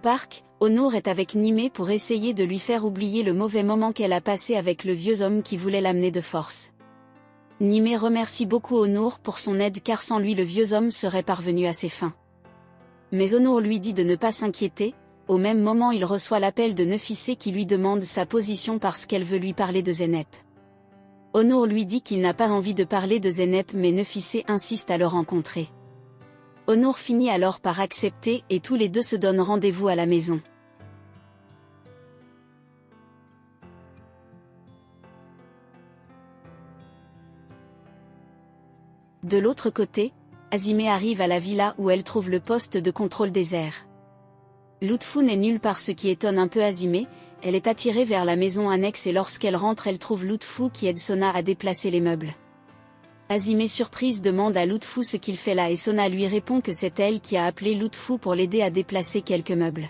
parc, Onur est avec Nimé pour essayer de lui faire oublier le mauvais moment qu'elle a passé avec le vieux homme qui voulait l'amener de force. Nimé remercie beaucoup Onur pour son aide car sans lui le vieux homme serait parvenu à ses fins. Mais Onur lui dit de ne pas s'inquiéter. Au même moment il reçoit l'appel de Nefissé qui lui demande sa position parce qu'elle veut lui parler de Zeynep. Onur lui dit qu'il n'a pas envie de parler de Zeynep mais Nefissé insiste à le rencontrer. Onur finit alors par accepter et tous les deux se donnent rendez-vous à la maison. De l'autre côté, Azimé arrive à la villa où elle trouve le poste de contrôle des airs. Lutfou n'est nulle part, ce qui étonne un peu Azimé. Elle est attirée vers la maison annexe et lorsqu'elle rentre elle trouve Lutfou qui aide Sona à déplacer les meubles. Azimé surprise demande à Lutfou ce qu'il fait là et Sona lui répond que c'est elle qui a appelé Lutfou pour l'aider à déplacer quelques meubles.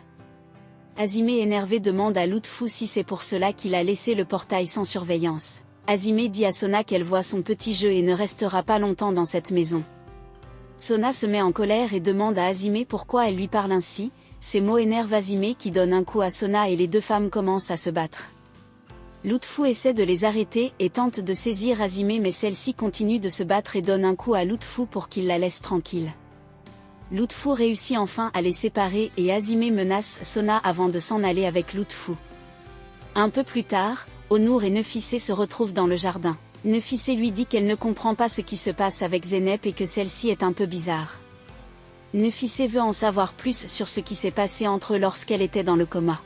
Azimé énervé demande à Lutfou si c'est pour cela qu'il a laissé le portail sans surveillance. Azimé dit à Sona qu'elle voit son petit jeu et ne restera pas longtemps dans cette maison. Sona se met en colère et demande à Azimé pourquoi elle lui parle ainsi. Ces mots énervent Azimé qui donne un coup à Sona et les deux femmes commencent à se battre. Lutfou essaie de les arrêter et tente de saisir Azimé mais celle-ci continue de se battre et donne un coup à Lutfou pour qu'il la laisse tranquille. Lutfou réussit enfin à les séparer et Azimé menace Sona avant de s'en aller avec Lutfou. Un peu plus tard, Onur et Nefissé se retrouvent dans le jardin. Nefissé lui dit qu'elle ne comprend pas ce qui se passe avec Zeynep et que celle-ci est un peu bizarre. Nefissé veut en savoir plus sur ce qui s'est passé entre eux lorsqu'elle était dans le coma.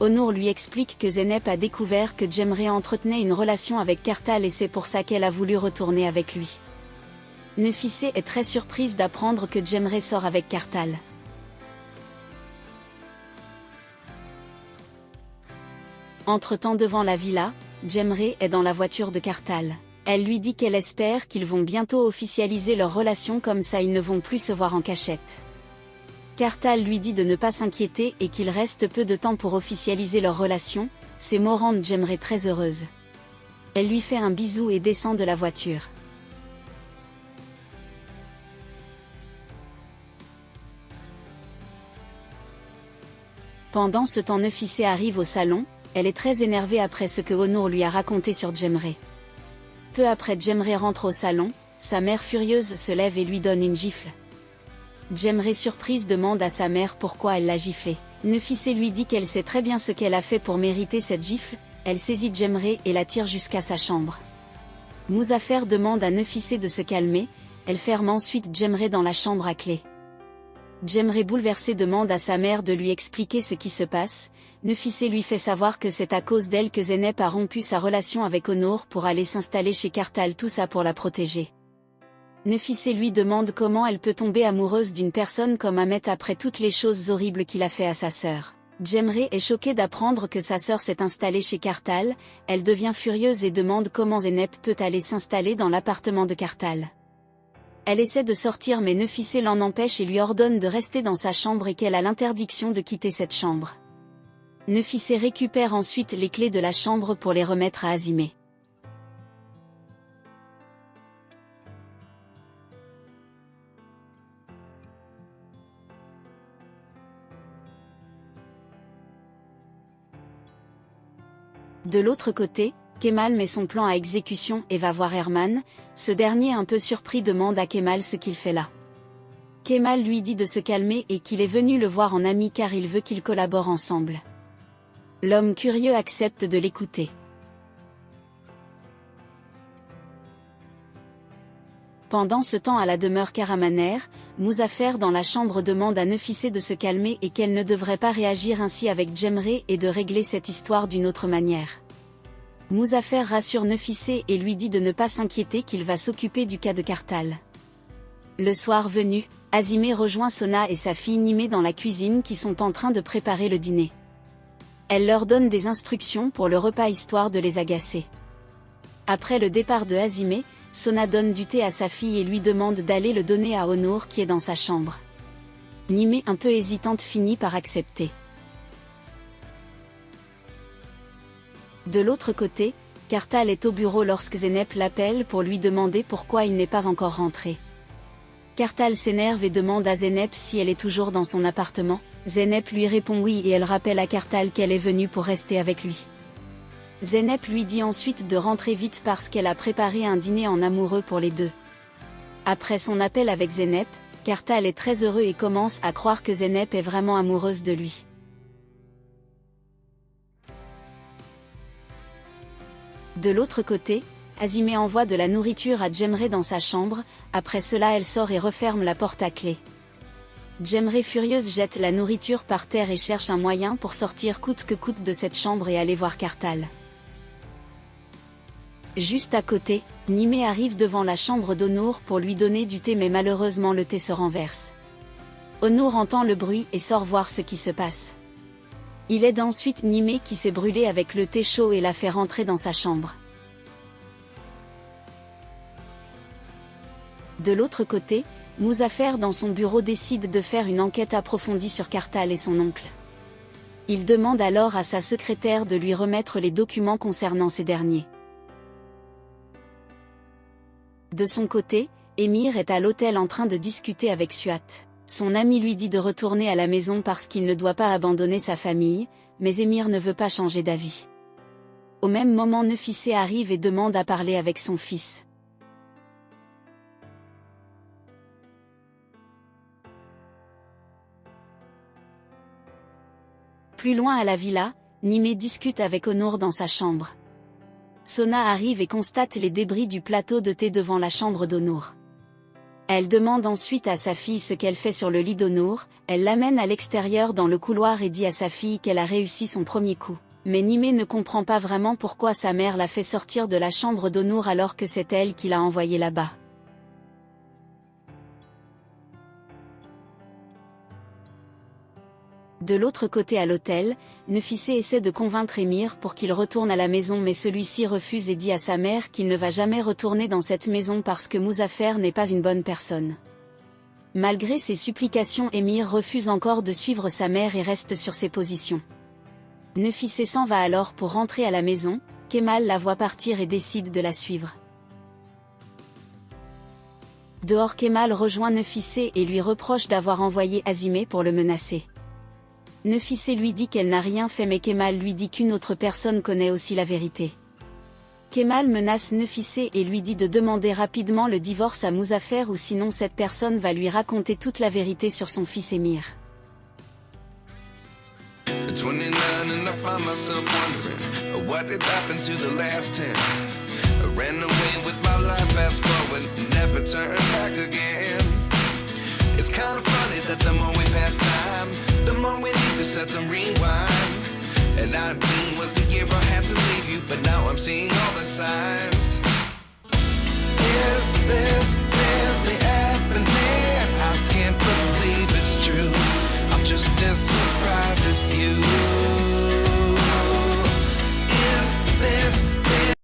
Onur lui explique que Zeynep a découvert que Cemre entretenait une relation avec Kartal et c'est pour ça qu'elle a voulu retourner avec lui. Nefissé est très surprise d'apprendre que Cemre sort avec Kartal. Entre-temps devant la villa, Cemre est dans la voiture de Kartal. Elle lui dit qu'elle espère qu'ils vont bientôt officialiser leur relation comme ça ils ne vont plus se voir en cachette. Kartal lui dit de ne pas s'inquiéter et qu'il reste peu de temps pour officialiser leur relation, ces mots rendent Cemre très heureuse. Elle lui fait un bisou et descend de la voiture. Pendant ce temps Nefissé arrive au salon, elle est très énervée après ce que Onur lui a raconté sur Cemre. Peu après Cemre rentre au salon, sa mère furieuse se lève et lui donne une gifle. Cemre surprise demande à sa mère pourquoi elle l'a giflée. Nefissé lui dit qu'elle sait très bien ce qu'elle a fait pour mériter cette gifle, elle saisit Cemre et la tire jusqu'à sa chambre. Muzaffer demande à Nefissé de se calmer, elle ferme ensuite Cemre dans la chambre à clé. Cemre bouleversé demande à sa mère de lui expliquer ce qui se passe. Nefissé lui fait savoir que c'est à cause d'elle que Zeynep a rompu sa relation avec Onur pour aller s'installer chez Kartal, tout ça pour la protéger. Nefissé lui demande comment elle peut tomber amoureuse d'une personne comme Ahmet après toutes les choses horribles qu'il a fait à sa sœur. Cemre est choquée d'apprendre que sa sœur s'est installée chez Kartal, elle devient furieuse et demande comment Zeynep peut aller s'installer dans l'appartement de Kartal. Elle essaie de sortir mais Nefissé l'en empêche et lui ordonne de rester dans sa chambre et qu'elle a l'interdiction de quitter cette chambre. Nefissé récupère ensuite les clés de la chambre pour les remettre à Azimé. De l'autre côté, Kemal met son plan à exécution et va voir Herman. Ce dernier un peu surpris demande à Kemal ce qu'il fait là. Kemal lui dit de se calmer et qu'il est venu le voir en ami car il veut qu'ils collaborent ensemble. L'homme curieux accepte de l'écouter. Pendant ce temps à la demeure Karamanner, Muzaffer dans la chambre demande à Nefissé de se calmer et qu'elle ne devrait pas réagir ainsi avec Cemre et de régler cette histoire d'une autre manière. Muzaffer rassure Nefissé et lui dit de ne pas s'inquiéter qu'il va s'occuper du cas de Kartal. Le soir venu, Azimé rejoint Sona et sa fille Nimé dans la cuisine qui sont en train de préparer le dîner. Elle leur donne des instructions pour le repas histoire de les agacer. Après le départ de Azimé, Sona donne du thé à sa fille et lui demande d'aller le donner à Onur qui est dans sa chambre. Nimé un peu hésitante finit par accepter. De l'autre côté, Kartal est au bureau lorsque Zeynep l'appelle pour lui demander pourquoi il n'est pas encore rentré. Kartal s'énerve et demande à Zeynep si elle est toujours dans son appartement. Zeynep lui répond oui et elle rappelle à Kartal qu'elle est venue pour rester avec lui. Zeynep lui dit ensuite de rentrer vite parce qu'elle a préparé un dîner en amoureux pour les deux. Après son appel avec Zeynep, Kartal est très heureux et commence à croire que Zeynep est vraiment amoureuse de lui. De l'autre côté, Azimé envoie de la nourriture à Cemre dans sa chambre, après cela elle sort et referme la porte à clé. Cemre furieuse jette la nourriture par terre et cherche un moyen pour sortir coûte que coûte de cette chambre et aller voir Kartal. Juste à côté, Nimé arrive devant la chambre d'Onur pour lui donner du thé mais malheureusement le thé se renverse. Onur entend le bruit et sort voir ce qui se passe. Il aide ensuite Nimé qui s'est brûlé avec le thé chaud et la fait rentrer dans sa chambre. De l'autre côté, Muzaffer dans son bureau décide de faire une enquête approfondie sur Kartal et son oncle. Il demande alors à sa secrétaire de lui remettre les documents concernant ces derniers. De son côté, Emir est à l'hôtel en train de discuter avec Suat. Son ami lui dit de retourner à la maison parce qu'il ne doit pas abandonner sa famille, mais Emir ne veut pas changer d'avis. Au même moment Nefissé arrive et demande à parler avec son fils. Plus loin à la villa, Nimé discute avec Onur dans sa chambre. Sona arrive et constate les débris du plateau de thé devant la chambre d'Onur. Elle demande ensuite à sa fille ce qu'elle fait sur le lit d'Onur, elle l'amène à l'extérieur dans le couloir et dit à sa fille qu'elle a réussi son premier coup. Mais Nimé ne comprend pas vraiment pourquoi sa mère l'a fait sortir de la chambre d'Onur alors que c'est elle qui l'a envoyé là-bas. De l'autre côté à l'hôtel, Nefissé essaie de convaincre Emir pour qu'il retourne à la maison mais celui-ci refuse et dit à sa mère qu'il ne va jamais retourner dans cette maison parce que Muzaffer n'est pas une bonne personne. Malgré ses supplications, Emir refuse encore de suivre sa mère et reste sur ses positions. Nefissé s'en va alors pour rentrer à la maison, Kemal la voit partir et décide de la suivre. Dehors Kemal rejoint Nefissé et lui reproche d'avoir envoyé Azimé pour le menacer. Nefissé lui dit qu'elle n'a rien fait mais Kemal lui dit qu'une autre personne connaît aussi la vérité. Kemal menace Nefissé et lui dit de demander rapidement le divorce à Muzaffer ou sinon cette personne va lui raconter toute la vérité sur son fils Emir. It's kind of funny that the more we pass time, the more we need to set them rewind. And 19 was the year I had to leave you, but now I'm seeing all the signs.